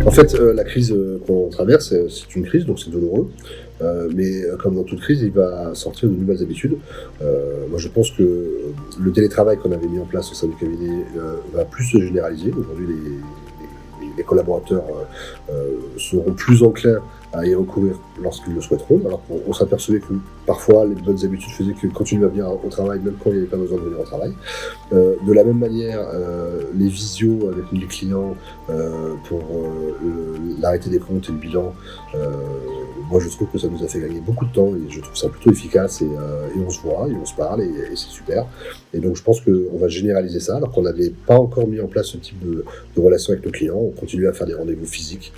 En fait, la crise qu'on traverse, c'est une crise, donc c'est douloureux. Mais comme dans toute crise, il va sortir de nouvelles habitudes. Moi, je pense que le télétravail qu'on avait mis en place au sein du cabinet va plus se généraliser. Aujourd'hui, les collaborateurs seront plus enclins à y recourir lorsqu'ils le souhaiteront, alors qu'on s'apercevait que parfois les bonnes habitudes faisaient qu'ils continuaient à venir au travail même quand il n'y avait pas besoin de venir au travail. De la même manière, les visios avec les clients pour l'arrêté des comptes et le bilan, moi je trouve que ça nous a fait gagner beaucoup de temps et je trouve ça plutôt efficace et on se voit et on se parle et c'est super. Et donc je pense qu'on va généraliser ça alors qu'on n'avait pas encore mis en place ce type de relation avec nos clients. On continue à faire des rendez-vous physiques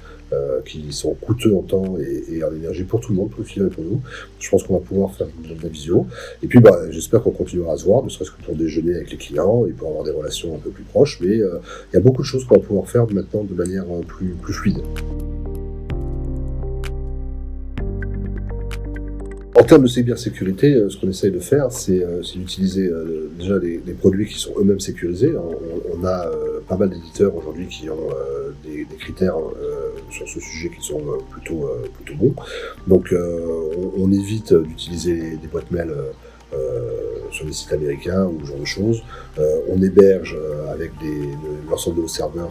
qui sont coûteux en temps et en énergie pour tout le monde, pour le client et pour nous. Je pense qu'on va pouvoir faire de la visio. Et puis j'espère qu'on continuera à se voir, ne serait-ce que pour déjeuner avec les clients et pour avoir des relations un peu plus proches. Mais il y a beaucoup de choses qu'on va pouvoir faire maintenant de manière plus fluide. En termes de cybersécurité, ce qu'on essaye de faire, c'est d'utiliser déjà des produits qui sont eux-mêmes sécurisés. On a pas mal d'éditeurs aujourd'hui qui ont des critères sur ce sujet qui sont plutôt bons. Donc on évite d'utiliser des boîtes mail sur des sites américains ou ce genre de choses. On héberge avec l'ensemble de nos serveurs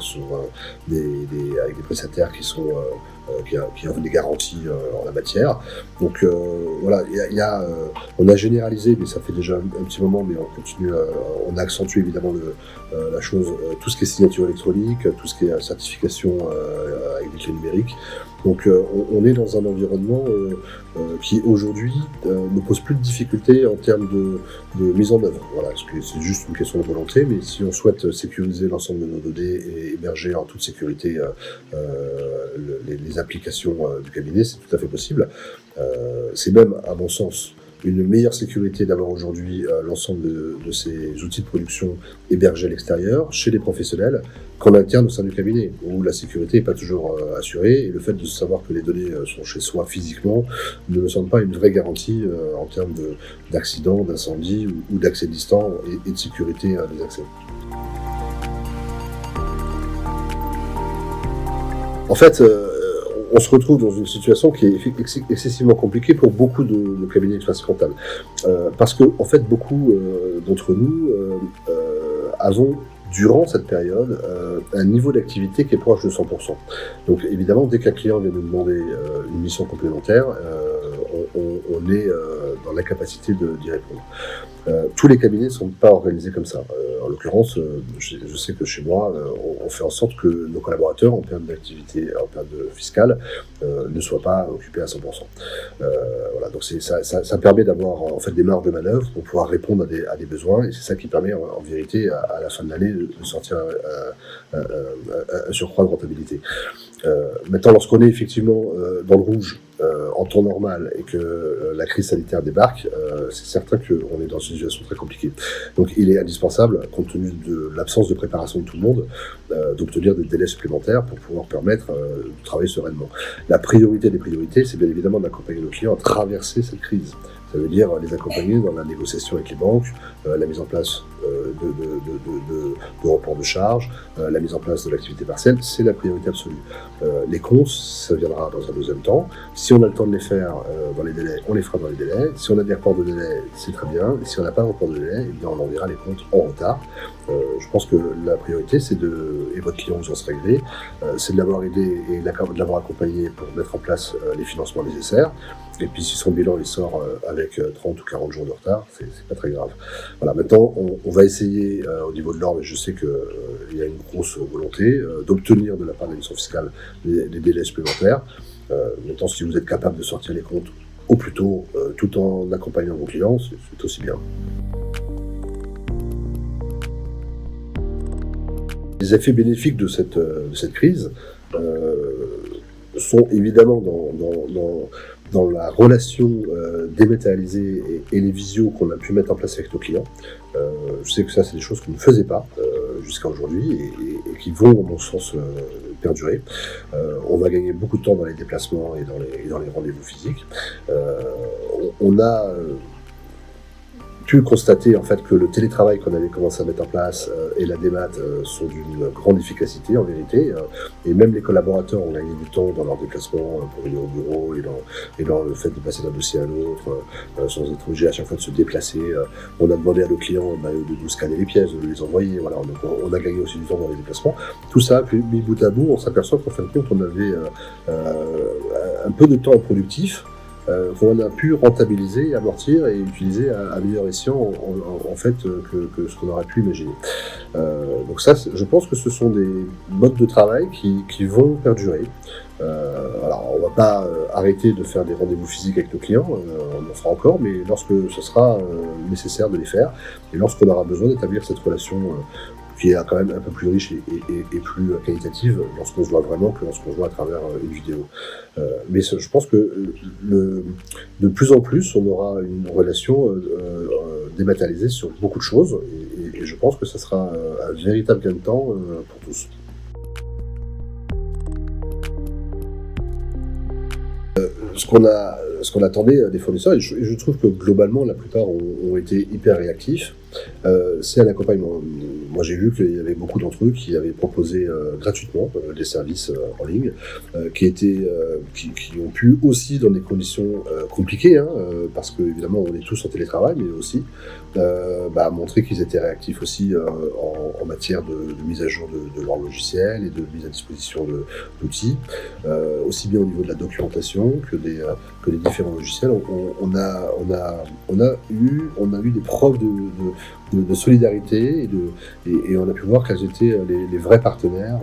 avec des prestataires qui offrent des garanties en la matière. Donc voilà, on a généralisé, mais ça fait déjà un petit moment, mais on continue, on a accentué évidemment la chose, tout ce qui est signature électronique, tout ce qui est certification avec des clés numériques. Donc on est dans un environnement qui aujourd'hui ne pose plus de difficultés en termes de mise en œuvre. Voilà, parce que c'est juste une question de volonté, mais si on souhaite sécuriser l'ensemble de nos données et héberger en toute sécurité les applications du cabinet, c'est tout à fait possible. C'est même, à mon sens, une meilleure sécurité d'avoir aujourd'hui l'ensemble de ces outils de production hébergés à l'extérieur, chez les professionnels, qu'en interne au sein du cabinet, où la sécurité n'est pas toujours assurée, et le fait de savoir que les données sont chez soi physiquement ne me semble pas une vraie garantie en termes d'accident, d'incendie ou d'accès distant et de sécurité des accès. En fait, on se retrouve dans une situation qui est excessivement compliquée pour beaucoup de cabinets d'expertise comptable. Parce que, en fait, beaucoup d'entre nous avons, durant cette période, un niveau d'activité qui est proche de 100%. Donc, évidemment, dès qu'un client vient nous demander une mission complémentaire, on est dans l'incapacité d'y répondre. Tous les cabinets ne sont pas organisés comme ça. En l'occurrence, je sais que chez moi, on fait en sorte que nos collaborateurs, en période d'activité, en période fiscale, ne soient pas occupés à 100%. Voilà, donc ça permet d'avoir en fait des marges de manœuvre pour pouvoir répondre à des besoins, et c'est ça qui permet en vérité à la fin de l'année de sortir un surcroît de rentabilité. Maintenant, lorsqu'on est effectivement dans le rouge en temps normal et que la crise sanitaire débarque, c'est certain qu'on est dans une situation très compliquée. Donc il est indispensable, compte tenu de l'absence de préparation de tout le monde, d'obtenir des délais supplémentaires pour pouvoir permettre de travailler sereinement. La priorité des priorités, c'est bien évidemment d'accompagner nos clients à traverser cette crise. Ça veut dire les accompagner dans la négociation avec les banques, la mise en place de report de charges, la mise en place de l'activité partielle, c'est la priorité absolue. Les comptes, ça viendra dans un deuxième temps. Si on a le temps de les faire dans les délais, on les fera dans les délais. Si on a des reports de délais, c'est très bien. Et si on n'a pas de report de délai, eh bien on enverra les comptes en retard. Je pense que la priorité, et votre client vous en sera gré, c'est de l'avoir aidé et de l'avoir accompagné pour mettre en place les financements nécessaires. Et puis si son bilan il sort avec 30 ou 40 jours de retard, c'est pas très grave. Voilà, maintenant on va essayer au niveau de l'ordre, et je sais qu'il y a une grosse volonté d'obtenir de la part de l'administration fiscale des délais supplémentaires. Maintenant, si vous êtes capable de sortir les comptes au plus tôt, tout en accompagnant vos clients, c'est aussi bien. Les effets bénéfiques de cette crise sont évidemment dans la relation dématérialisée et les visios qu'on a pu mettre en place avec nos clients. Je sais que ça, c'est des choses qu'on ne faisait pas jusqu'à aujourd'hui et qui vont, à mon sens, perdurer. On va gagner beaucoup de temps dans les déplacements et dans les rendez-vous physiques. On a pu constater en fait que le télétravail qu'on avait commencé à mettre en place et la démat sont d'une grande efficacité en vérité. Et même les collaborateurs ont gagné du temps dans leurs déplacements pour aller au bureau et dans le fait de passer d'un dossier à l'autre sans être obligé à chaque fois de se déplacer. On a demandé à nos clients de nous scanner les pièces, de les envoyer. Voilà, donc on a gagné aussi du temps dans les déplacements. Tout ça, puis mis bout à bout, on s'aperçoit qu'en fin de compte, on avait un peu de temps productif qu'on a pu rentabiliser, amortir et utiliser à meilleur escient en fait que ce qu'on aurait pu imaginer. Donc ça, je pense que ce sont des modes de travail qui vont perdurer. Alors on va pas arrêter de faire des rendez-vous physiques avec nos clients, on en fera encore, mais lorsque ce sera nécessaire de les faire, et lorsqu'on aura besoin d'établir cette relation qui est quand même un peu plus riche et plus qualitative lorsqu'on se voit vraiment que lorsqu'on se voit à travers une vidéo. Mais je pense que de plus en plus, on aura une relation dématérialisée sur beaucoup de choses, et je pense que ça sera un véritable gain de temps pour tous. Ce qu'on attendait des fournisseurs, et je trouve que globalement la plupart ont été hyper réactifs, c'est un accompagnement. Moi j'ai vu qu'il y avait beaucoup d'entre eux qui avaient proposé gratuitement des services en ligne, qui ont pu aussi dans des conditions compliquées, parce que évidemment on est tous en télétravail, mais aussi montrer qu'ils étaient réactifs aussi en matière de mise à jour de leur logiciel et de mise à disposition d'outils, aussi bien au niveau de la documentation que des différents logiciels. On a eu des preuves de solidarité et on a pu voir quels étaient les vrais partenaires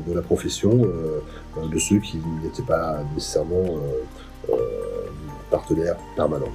de la profession, de ceux qui n'étaient pas nécessairement partenaires permanents.